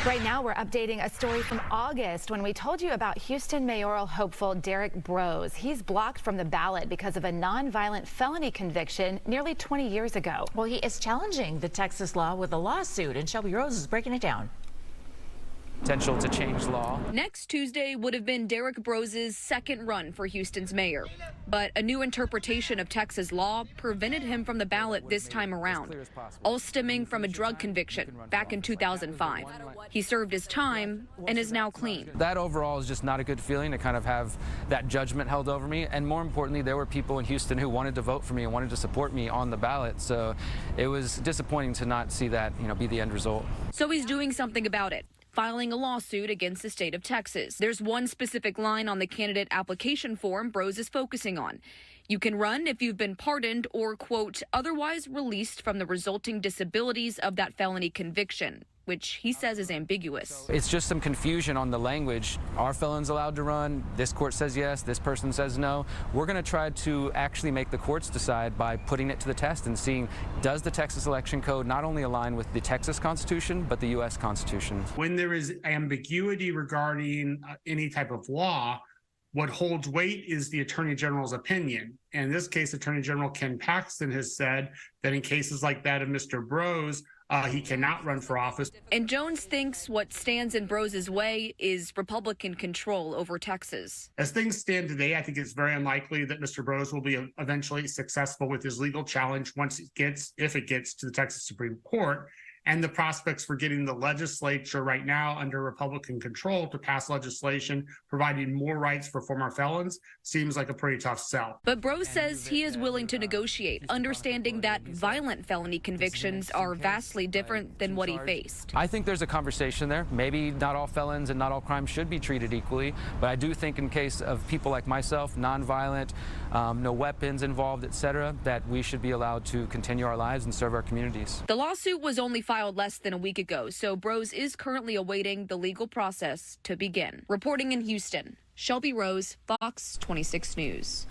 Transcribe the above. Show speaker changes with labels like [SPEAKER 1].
[SPEAKER 1] Right now, we're updating a story from August when we told you about Houston mayoral hopeful Derrick Broze. He's blocked from the ballot because of a nonviolent felony conviction nearly 20 years ago.
[SPEAKER 2] Well, he is challenging the Texas law with a lawsuit, and Shelby Rose is breaking it down.
[SPEAKER 3] Potential to change law.
[SPEAKER 4] Next Tuesday would have been Derrick Broze's second run for Houston's mayor. But a new interpretation of Texas law prevented him from the ballot this time around, all stemming from a drug conviction back in 2005. He served his time and is now clean.
[SPEAKER 3] That overall is just not a good feeling to kind of have that judgment held over me. And more importantly, there were people in Houston who wanted to vote for me and wanted to support me on the ballot. So it was disappointing to not see that, be the end result.
[SPEAKER 4] So he's doing something about it, filing a lawsuit against the state of Texas. There's one specific line on the candidate application form Broze is focusing on. You can run if you've been pardoned or, quote, otherwise released from the resulting disabilities of that felony conviction, which he says is ambiguous.
[SPEAKER 3] It's just some confusion on the language. Are felons allowed to run? This court says yes, this person says no. We're going to try to actually make the courts decide by putting it to the test and seeing, does the Texas election code not only align with the Texas Constitution, but the U.S. Constitution?
[SPEAKER 5] When there is ambiguity regarding any type of law, what holds weight is the Attorney General's opinion. And in this case, Attorney General Ken Paxton has said that in cases like that of Mr. Broze, he cannot run for office.
[SPEAKER 4] And Jones thinks what stands in Broze's way is Republican control over Texas.
[SPEAKER 5] As things stand today, I think it's very unlikely that Mr. Broze will be eventually successful with his legal challenge if it gets to the Texas Supreme Court. And the prospects for getting the legislature right now under Republican control to pass legislation providing more rights for former felons seems like a pretty tough sell.
[SPEAKER 4] But Broze says he is willing to negotiate, understanding that violent felony convictions are vastly different than what he faced.
[SPEAKER 3] I think there's a conversation there. Maybe not all felons and not all crimes should be treated equally, but I do think in case of people like myself, nonviolent, no weapons involved, etc., that we should be allowed to continue our lives and serve our communities.
[SPEAKER 4] The lawsuit was only filed less than a week ago, so Broze is currently awaiting the legal process to begin. Reporting in Houston, Shelby Rose, Fox 26 News.